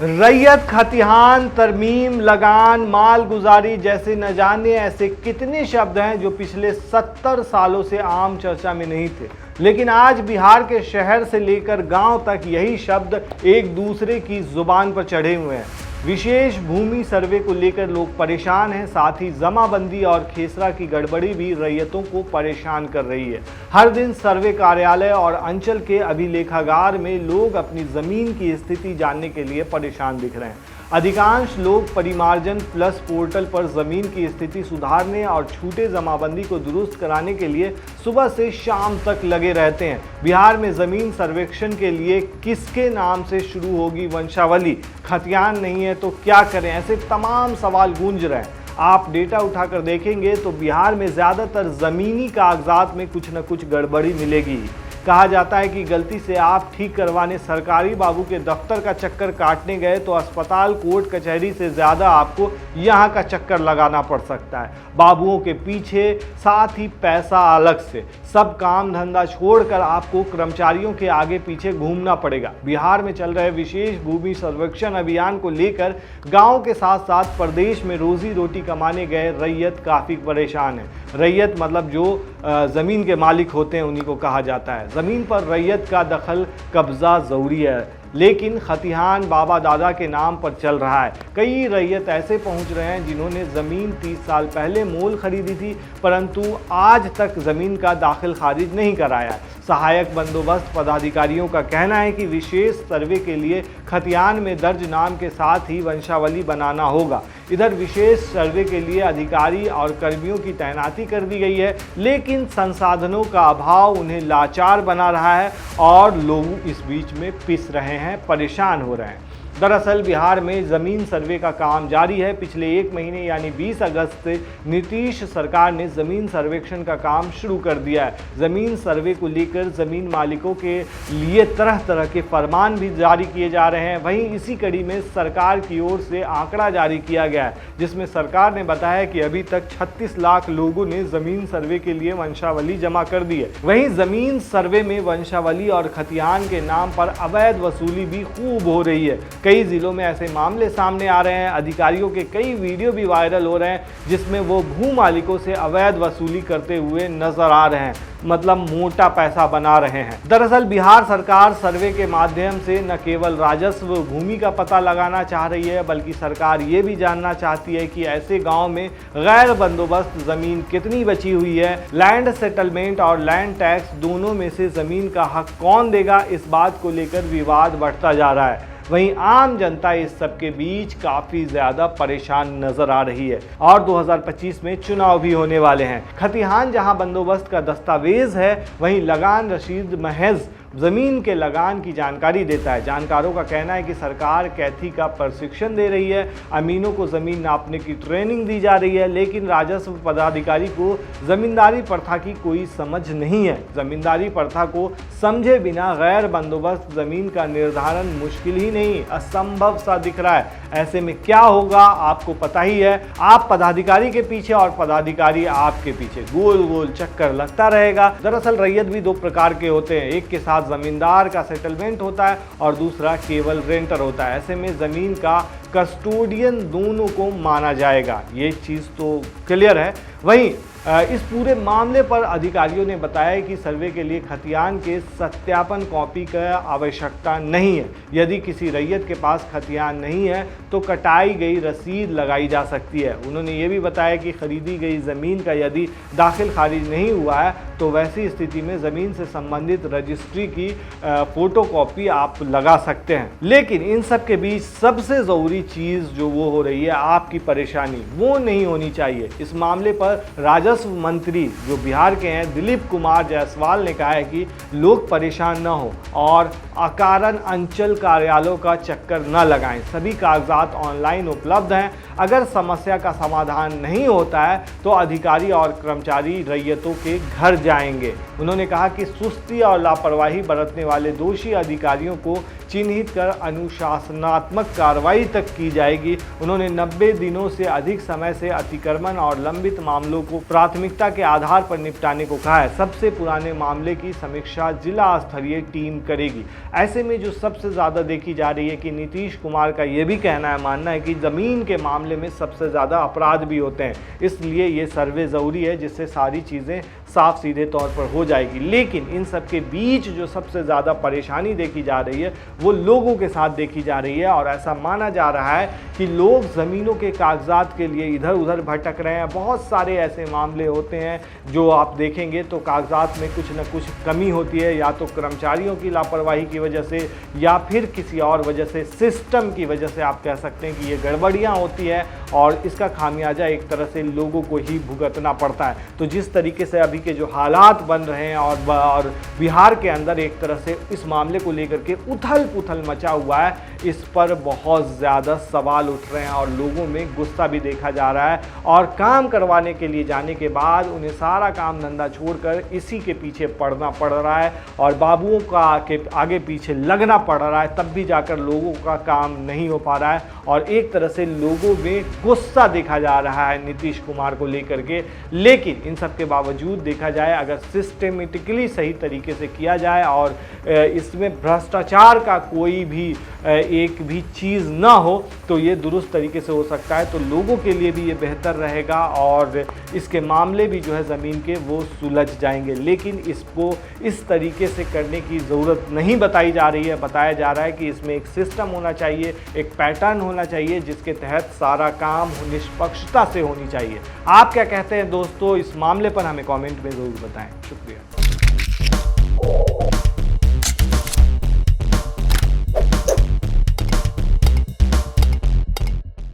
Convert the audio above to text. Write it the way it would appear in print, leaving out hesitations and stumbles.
रैयत खतिहान, तरमीम, लगान, मालगुजारी जैसे न जाने ऐसे कितने शब्द हैं जो पिछले 70 सालों से आम चर्चा में नहीं थे, लेकिन आज बिहार के शहर से लेकर गांव तक यही शब्द एक दूसरे की जुबान पर चढ़े हुए हैं। विशेष भूमि सर्वे को लेकर लोग परेशान हैं, साथ ही जमाबंदी और खेसरा की गड़बड़ी भी रैयतों को परेशान कर रही है। हर दिन सर्वे कार्यालय और अंचल के अभिलेखागार में लोग अपनी ज़मीन की स्थिति जानने के लिए परेशान दिख रहे हैं। अधिकांश लोग परिमार्जन प्लस पोर्टल पर ज़मीन की स्थिति सुधारने और छूटे जमाबंदी को दुरुस्त कराने के लिए सुबह से शाम तक लगे रहते हैं। बिहार में ज़मीन सर्वेक्षण के लिए किसके नाम से शुरू होगी वंशावली? खतियान नहीं है तो क्या करें? ऐसे तमाम सवाल गूंज रहे हैं। आप डेटा उठाकर देखेंगे तो बिहार में ज़्यादातर ज़मीनी कागजात में कुछ न कुछ गड़बड़ी मिलेगी। कहा जाता है कि गलती से आप ठीक करवाने सरकारी बाबू के दफ्तर का चक्कर काटने गए तो अस्पताल, कोर्ट कचहरी से ज़्यादा आपको यहाँ का चक्कर लगाना पड़ सकता है। बाबुओं के पीछे, साथ ही पैसा अलग से, सब काम धंधा छोड़कर आपको कर्मचारियों के आगे पीछे घूमना पड़ेगा। बिहार में चल रहे विशेष भूमि सर्वेक्षण अभियान को लेकर गाँव के साथ साथ प्रदेश में रोजी रोटी कमाने गए रैयत काफ़ी परेशान है। रैयत मतलब जो ज़मीन के मालिक होते हैं उन्हीं को कहा जाता है। ज़मीन पर रैयत का दखल कब्ज़ा ज़रूरी है, लेकिन खतिहान बाबा दादा के नाम पर चल रहा है। कई रैयत ऐसे पहुंच रहे हैं जिन्होंने ज़मीन 30 साल पहले मोल खरीदी थी, परंतु आज तक ज़मीन का दाखिल खारिज नहीं कराया है। सहायक बंदोबस्त पदाधिकारियों का कहना है कि विशेष सर्वे के लिए खतियान में दर्ज नाम के साथ ही वंशावली बनाना होगा। इधर विशेष सर्वे के लिए अधिकारी और कर्मियों की तैनाती कर दी गई है, लेकिन संसाधनों का अभाव उन्हें लाचार बना रहा है और लोग इस बीच में पिस रहे हैं, परेशान हो रहे हैं। दरअसल बिहार में ज़मीन सर्वे का काम जारी है। पिछले एक महीने यानी 20 अगस्त से नीतीश सरकार ने ज़मीन सर्वेक्षण का काम शुरू कर दिया है। ज़मीन सर्वे को लेकर ज़मीन मालिकों के लिए तरह तरह के फरमान भी जारी किए जा रहे हैं। वहीं इसी कड़ी में सरकार की ओर से आंकड़ा जारी किया गया है, जिसमें सरकार ने बताया कि अभी तक 36 लाख लोगों ने ज़मीन सर्वे के लिए वंशावली जमा कर दी है। वहीं ज़मीन सर्वे में वंशावली और खतियान के नाम पर अवैध वसूली भी खूब हो रही है। कई जिलों में ऐसे मामले सामने आ रहे हैं। अधिकारियों के कई वीडियो भी वायरल हो रहे हैं जिसमें वो भू मालिकों से अवैध वसूली करते हुए नजर आ रहे हैं, मतलब मोटा पैसा बना रहे हैं। दरअसल बिहार सरकार सर्वे के माध्यम से न केवल राजस्व भूमि का पता लगाना चाह रही है, बल्कि सरकार ये भी जानना चाहती है कि ऐसे गांव में गैर बंदोबस्त ज़मीन कितनी बची हुई है। लैंड सेटलमेंट और लैंड टैक्स दोनों में से ज़मीन का हक कौन देगा, इस बात को लेकर विवाद बढ़ता जा रहा है। वहीं आम जनता इस सब के बीच काफ़ी ज़्यादा परेशान नज़र आ रही है और 2025 में चुनाव भी होने वाले हैं। खतिहान जहां बंदोबस्त का दस्तावेज है, वहीं लगान रसीद महज ज़मीन के लगान की जानकारी देता है। जानकारों का कहना है कि सरकार कैथी का प्रशिक्षण दे रही है, अमीनों को ज़मीन नापने की ट्रेनिंग दी जा रही है, लेकिन राजस्व पदाधिकारी को ज़मींदारी प्रथा की कोई समझ नहीं है। ज़मींदारी प्रथा को समझे बिना गैर बंदोबस्त ज़मीन का निर्धारण मुश्किल ही नहीं, असंभव सा दिख रहा है। ऐसे में क्या होगा आपको पता ही है। आप पदाधिकारी के पीछे और पदाधिकारी आपके पीछे, गोल गोल चक्कर लगता रहेगा। दरअसल रैयत भी दो प्रकार के होते हैं, एक के साथ जमींदार का सेटलमेंट होता है और दूसरा केवल रेंटर होता है। ऐसे में ज़मीन का कस्टोडियन दोनों को माना जाएगा, ये चीज़ तो क्लियर है। वहीं इस पूरे मामले पर अधिकारियों ने बताया कि सर्वे के लिए खतियान के सत्यापन कॉपी का आवश्यकता नहीं है। यदि किसी रैयत के पास खतियान नहीं है तो कटाई गई रसीद लगाई जा सकती है। उन्होंने ये भी बताया कि खरीदी गई ज़मीन का यदि दाखिल खारिज नहीं हुआ है तो वैसी स्थिति में ज़मीन से संबंधित रजिस्ट्री की फ़ोटोकॉपी आप लगा सकते हैं। लेकिन इन सब के बीच सबसे ज़रूरी चीज़ जो वो हो रही है, आपकी परेशानी वो नहीं होनी चाहिए। इस मामले पर राजस्व मंत्री जो बिहार के हैं दिलीप कुमार जायसवाल ने कहा है कि लोग परेशान न हो और अकारण अंचल कार्यालयों का चक्कर न लगाएं। सभी कागजात ऑनलाइन उपलब्ध हैं। अगर समस्या का समाधान नहीं होता है तो अधिकारी और कर्मचारी रैयतों के घर जाएंगे। उन्होंने कहा कि सुस्ती और लापरवाही बरतने वाले दोषी अधिकारियों को चिन्हित कर अनुशासनात्मक कार्रवाई तक की जाएगी। उन्होंने 90 दिनों से अधिक समय से अतिक्रमण और लंबित मामलों को प्राथमिकता के आधार पर निपटाने को कहा है। सबसे पुराने मामले की समीक्षा जिला स्तरीय टीम करेगी। ऐसे में जो सबसे ज़्यादा देखी जा रही है कि नीतीश कुमार का ये भी मानना है कि ज़मीन के मामले में सबसे ज़्यादा अपराध भी होते हैं, इसलिए ये सर्वे ज़रूरी है जिससे सारी चीज़ें साफ सीधे तौर पर हो जाएगी। लेकिन इन सब के बीच जो सबसे ज़्यादा परेशानी देखी जा रही है वो लोगों के साथ देखी जा रही है और ऐसा माना जा रहा है कि लोग ज़मीनों के कागजात के लिए इधर उधर भटक रहे हैं। बहुत सारे ऐसे मामले होते हैं जो आप देखेंगे तो कागजात में कुछ न कुछ कमी होती है, या तो कर्मचारियों की लापरवाही की वजह से या फिर किसी और वजह से, सिस्टम की वजह से आप कह सकते हैं कि ये गड़बड़ियाँ होती है और इसका खामियाजा एक तरह से लोगों को ही भुगतना पड़ता है। तो जिस तरीके से अभी के जो हालात बन रहे हैं और बिहार के अंदर एक तरह से इस मामले को लेकर के उथल पुथल मचा हुआ है, इस पर बहुत ज़्यादा सवाल उठ रहे हैं और लोगों में गुस्सा भी देखा जा रहा है। और काम करवाने के लिए जाने के बाद उन्हें सारा काम धंधा छोड़कर इसी के पीछे पड़ना पड़ रहा है और बाबुओं का आगे पीछे लगना पड़ रहा है, तब भी जाकर लोगों का काम नहीं हो पा रहा है और एक तरह से लोगों में गुस्सा देखा जा रहा है नीतीश कुमार को लेकर के। लेकिन इन सब के बावजूद देखा जाए, अगर सिस्टमेटिकली सही तरीके से किया जाए और इसमें भ्रष्टाचार का कोई भी एक भी चीज़ ना हो तो ये दुरुस्त तरीके से हो सकता है। तो लोगों के लिए भी ये बेहतर रहेगा और इसके मामले भी जो है ज़मीन के वो सुलझ जाएंगे। लेकिन इसको इस तरीके से करने की ज़रूरत नहीं बताई जा रही है। बताया जा रहा है कि इसमें एक सिस्टम होना चाहिए, एक पैटर्न होना चाहिए जिसके तहत सारा काम निष्पक्षता से होनी चाहिए। आप क्या कहते हैं दोस्तों इस मामले पर? हमें कमेंट में ज़रूर बताएं। शुक्रिया।